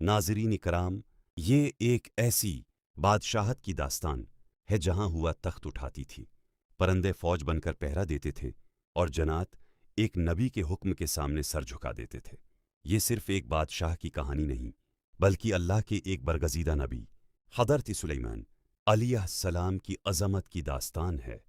नाज़रीन इकराम, ये एक ऐसी बादशाहत की दास्तान है जहां हुआ तख्त उठाती थी, परंदे फौज बनकर पहरा देते थे और जन्नात एक नबी के हुक्म के सामने सर झुका देते थे। ये सिर्फ एक बादशाह की कहानी नहीं, बल्कि अल्लाह के एक बरगज़ीदा नबी हज़रत सुलेमान अलैहिस्सलाम की अज़मत की दास्तान है।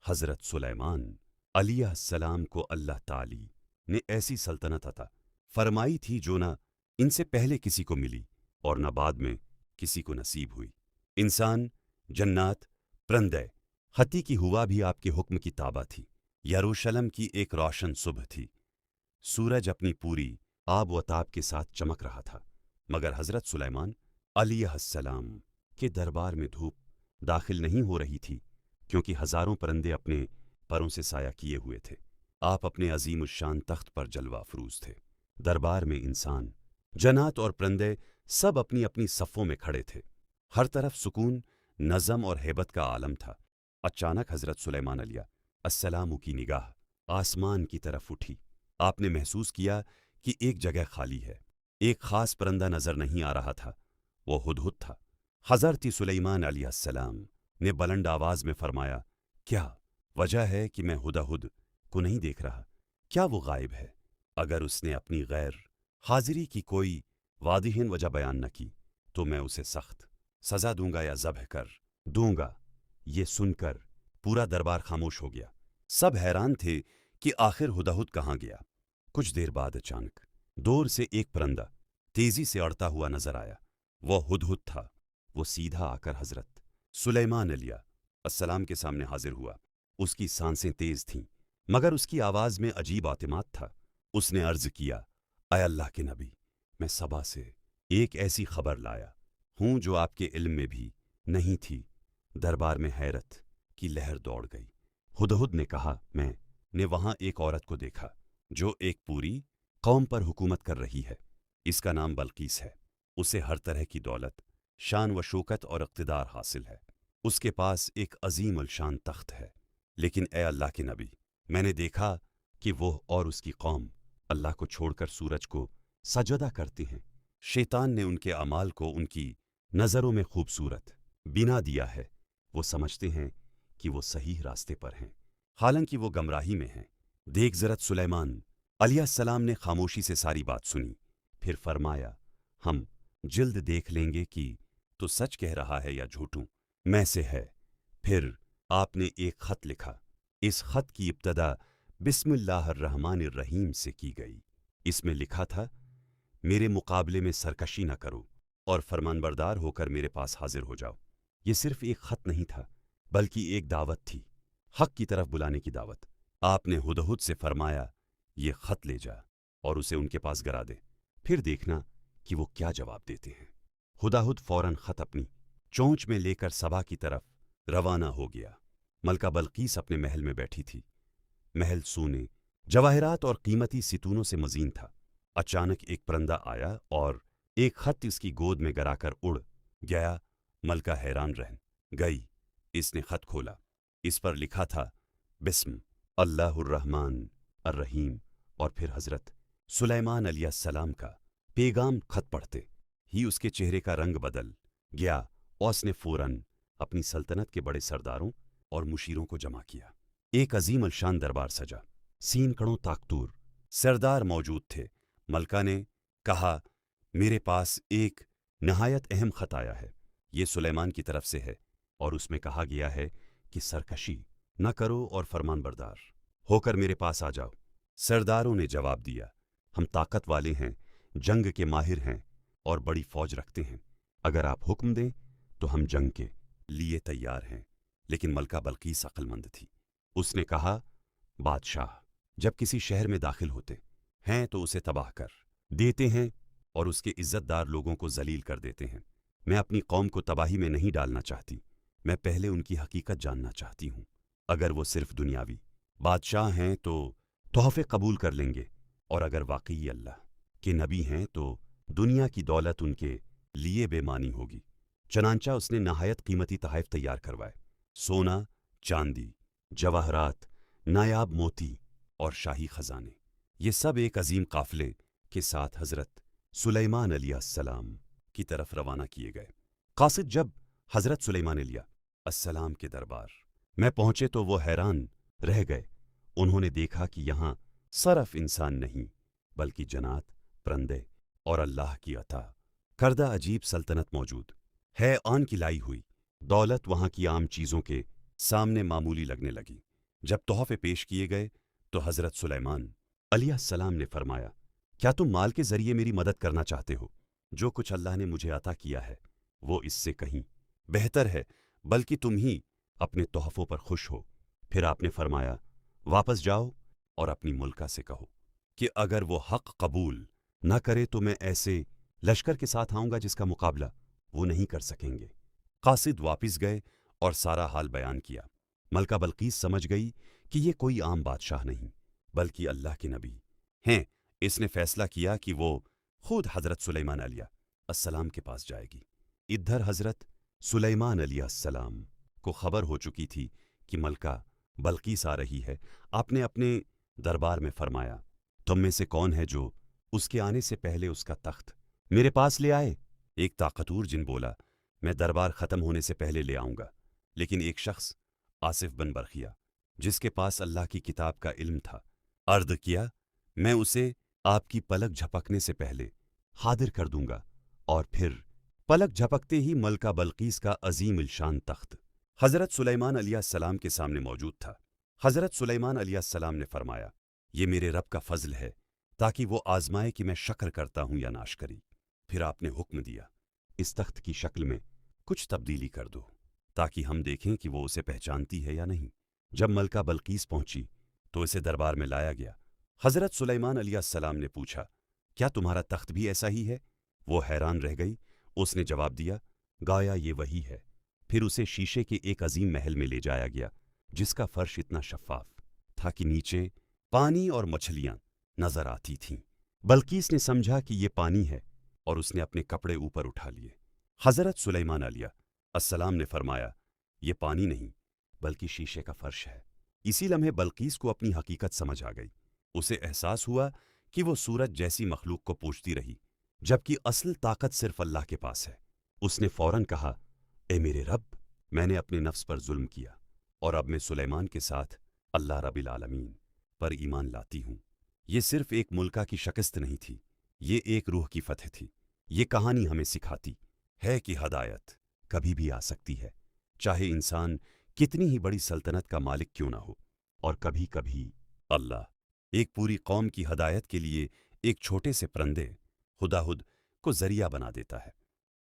हज़रत सुलेमान अलैहिस्सलाम को अल्लाह ताली ने ऐसी सल्तनत अता फरमाई थी जो न इनसे पहले किसी को मिली और न बाद में किसी को नसीब हुई। इंसान, जन्नात, परंदे, हती की हुआ भी आपके हुक्म की ताबा थी। यरूशलम की एक रोशन सुबह थी। सूरज अपनी पूरी आब व ताब के साथ चमक रहा था, मगर हज़रत सुलेमान अलैहिस्सलाम के दरबार में धूप दाखिल नहीं हो रही थी, क्योंकि हज़ारों परंदे अपने परों से साया किए हुए थे। आप अपने अज़ीमुश्शान तख्त पर जलवा अफरूज थे। दरबार में इंसान, जन्नात और परंदे सब अपनी अपनी सफ़ों में खड़े थे। हर तरफ सुकून, नज़म और हैबत का आलम था। अचानक हज़रत सुलेमान अलैहिस्सलाम की निगाह आसमान की तरफ उठी। आपने महसूस किया कि एक जगह खाली है। एक खास परंदा नजर नहीं आ रहा था, वो हुदहुद था। हज़रत सुलेमान अलैहिस्सलाम ने बुलंद आवाज में फरमाया, क्या वजह है कि मैं हुदहुद को नहीं देख रहा? क्या वो गायब है? अगर उसने अपनी गैर हाजिरी की कोई वादिहिन वजह बयान न की तो मैं उसे सख्त सजा दूंगा या ज़ब्ह कर दूंगा। ये सुनकर पूरा दरबार खामोश हो गया। सब हैरान थे कि आखिर हुदहुद कहाँ गया। कुछ देर बाद अचानक दूर से एक परंदा तेजी से अड़ता हुआ नजर आया। वह हुदहुद था। वो सीधा आकर हजरत सुलेमान अलैहिस्सलाम के सामने हाजिर हुआ। उसकी सांसें तेज थीं, मगर उसकी आवाज में अजीब आतिमाद था। उसने अर्ज किया, ऐ अल्लाह के नबी, मैं सबा से एक ऐसी खबर लाया हूं जो आपके इल्म में भी नहीं थी। दरबार में हैरत की लहर दौड़ गई। हुदहुद ने कहा, मैंने वहां एक औरत को देखा जो एक पूरी कौम पर हुकूमत कर रही है। इसका नाम बल्कीस है। उसे हर तरह की दौलत, शान व शौकत और इक़्तिदार हासिल है। उसके पास एक अजीम अलशान तख्त है। लेकिन ए अल्लाह के नबी, मैंने देखा कि वो और उसकी कौम अल्लाह को छोड़कर सूरज को सजदा करते हैं। शैतान ने उनके अमाल को उनकी नज़रों में खूबसूरत बिना दिया है। वो समझते हैं कि वो सही रास्ते पर हैं, हालांकि वो गमराही में हैं। देख हज़रत सुलेमान अलैहिस्सलाम ने खामोशी से सारी बात सुनी, फिर फरमाया, हम जल्द देख लेंगे कि तो सच कह रहा है या झूठूं मैं से है। फिर आपने एक खत लिखा। इस खत की इब्तदा बिस्मिल्लाहिर्रहमानिर्रहीम से की गई। इसमें लिखा था, मेरे मुकाबले में सरकशी न करो और फरमानबरदार होकर मेरे पास हाजिर हो जाओ। ये सिर्फ एक खत नहीं था, बल्कि एक दावत थी, हक की तरफ बुलाने की दावत। आपने हुदहुद से फरमाया, ये खत ले जा और उसे उनके पास गिरा दे, फिर देखना कि वो क्या जवाब देते हैं। हुदहुद फौरन खत अपनी चोंच में लेकर सबा की तरफ रवाना हो गया। मलका बल्कीस अपने महल में बैठी थी। महल सोने, जवाहरात और कीमती सितूनों से मजीन था। अचानक एक परंदा आया और एक खत इसकी गोद में गिराकर उड़ गया। मलका हैरान रह गई। इसने खत खोला। इस पर लिखा था, बिस्म अल्लाहुर्रहमान अर्रहीम। और फिर हजरत सुलेमान अलैहिस्सलाम का पैगाम खत पढ़ते ही उसके चेहरे का रंग बदल गया और उसने फौरन अपनी सल्तनत के बड़े सरदारों और मुशीरों को जमा किया। एक अजीम अलशान दरबार सजा। सीनकड़ों ताकतूर सरदार मौजूद थे। मलका ने कहा, मेरे पास एक नहायत अहम खत आया है। ये सुलेमान की तरफ से है और उसमें कहा गया है कि सरकशी न करो और फरमानबरदार होकर मेरे पास आ जाओ। सरदारों ने जवाब दिया, हम ताकत वाले हैं, जंग के माहिर हैं और बड़ी फौज रखते हैं। अगर आप हुक्म दें तो हम जंग के लिए तैयार हैं। लेकिन मलका बल्कीस अक्लमंद थी। उसने कहा, बादशाह जब किसी शहर में दाखिल होते हैं तो उसे तबाह कर देते हैं और उसके इज्जतदार लोगों को जलील कर देते हैं। मैं अपनी कौम को तबाही में नहीं डालना चाहती। मैं पहले उनकी हकीकत जानना चाहती हूँ। अगर वो सिर्फ दुनियावी बादशाह हैं तो तोहफे कबूल कर लेंगे, और अगर वाकई अल्लाह के नबी हैं तो दुनिया की दौलत उनके लिए बेमानी होगी। चनांचा उसने नहायत कीमती तहफ़ तैयार करवाए। सोना, चांदी, जवाहरात, नायाब मोती और शाही खजाने, ये सब एक अजीम काफिले के साथ हजरत सुलेमान अलैहिस्सलाम की तरफ रवाना किए गए। कासिद जब हज़रत सुलेमान अलैहिस्सलाम के दरबार में पहुंचे तो वो हैरान रह गए। उन्होंने देखा कि यहाँ सिर्फ इंसान नहीं बल्कि जन्नात, परिंदे और अल्लाह की अता करदा अजीब सल्तनत मौजूद है। आन की लाई हुई दौलत वहाँ की आम चीज़ों के सामने मामूली लगने लगी। जब तोहफे पेश किए गए तो हज़रत सुलेमान अलैहिस्सलाम ने फरमाया, क्या तुम माल के ज़रिए मेरी मदद करना चाहते हो? जो कुछ अल्लाह ने मुझे अता किया है वो इससे कहीं बेहतर है, बल्कि तुम ही अपने तोहफ़ों पर खुश हो। फिर आपने फरमाया, वापस जाओ और अपनी मुल्का से कहो कि अगर वो हक़ कबूल न करे तो मैं ऐसे लश्कर के साथ आऊँगा जिसका मुकाबला वो नहीं कर सकेंगे। कासिद वापिस गए और सारा हाल बयान किया। मलका बल्कीस समझ गई कि ये कोई आम बादशाह नहीं बल्कि अल्लाह के नबी हैं। इसने फैसला किया कि वो खुद हज़रत सुलेमान अलैहिस्सलाम के पास जाएगी। इधर हज़रत सुलेमान अलैहिस्सलाम को खबर हो चुकी थी कि मलका बल्कीस आ रही है। आपने अपने दरबार में फरमाया, तुम में से कौन है जो उसके आने से पहले उसका तख्त मेरे पास ले आए? एक ताकतूर जिन बोला, मैं दरबार ख़त्म होने से पहले ले आऊँगा। लेकिन एक शख्स आसिफ बिन बरखिया जिसके पास अल्लाह की किताब का इल्म था, अर्ज़ किया, मैं उसे आपकी पलक झपकने से पहले हाजिर कर दूंगा। और फिर पलक झपकते ही मलका बल्कीस का अजीम इल्शान तख्त हज़रत सुलेमान अलैहिस्सलाम के सामने मौजूद था। हज़रत सुलेमान अलैहिस्सलाम ने फरमाया, ये मेरे रब का फजल है ताकि वो आजमाए कि मैं शक्र करता हूँ या नाशकरी। फिर आपने हुक्म दिया, इस तख्त की शक्ल में कुछ तब्दीली कर दो ताकि हम देखें कि वो उसे पहचानती है या नहीं। जब मलका बल्कीस पहुंची तो इसे दरबार में लाया गया। हज़रत सुलेमान अलैहिस्सलाम ने पूछा, क्या तुम्हारा तख्त भी ऐसा ही है? वो हैरान रह गई। उसने जवाब दिया, गाया ये वही है। फिर उसे शीशे के एक अजीम महल में ले जाया गया जिसका फर्श इतना शफ़ाफ था कि नीचे पानी और मछलियां नजर आती थीं। बल्कीस ने समझा कि ये पानी है और उसने अपने कपड़े ऊपर उठा लिए। हज़रत सुलेमान अलैहिस्सलाम ने फरमाया, ये पानी नहीं बल्कि शीशे का फर्श है। इसी लम्हे बल्कीस को अपनी हकीकत समझ आ गई। उसे एहसास हुआ कि वो सूरज जैसी मखलूक को पूजती रही जबकि असल ताकत सिर्फ अल्लाह के पास है। उसने फौरन कहा, ए मेरे रब, मैंने अपने नफ्स पर जुल्म किया और अब मैं सुलेमान के साथ अल्लाह रब्बिल आलमीन पर ईमान लाती हूँ। ये सिर्फ एक मुल्का की शिकस्त नहीं थी, ये एक रूह की फतह थी। ये कहानी हमें सिखाती है कि हदायत कभी भी आ सकती है, चाहे इंसान कितनी ही बड़ी सल्तनत का मालिक क्यों ना हो। और कभी कभी अल्लाह एक पूरी कौम की हदायत के लिए एक छोटे से परिंदे हुदाहुद को जरिया बना देता है।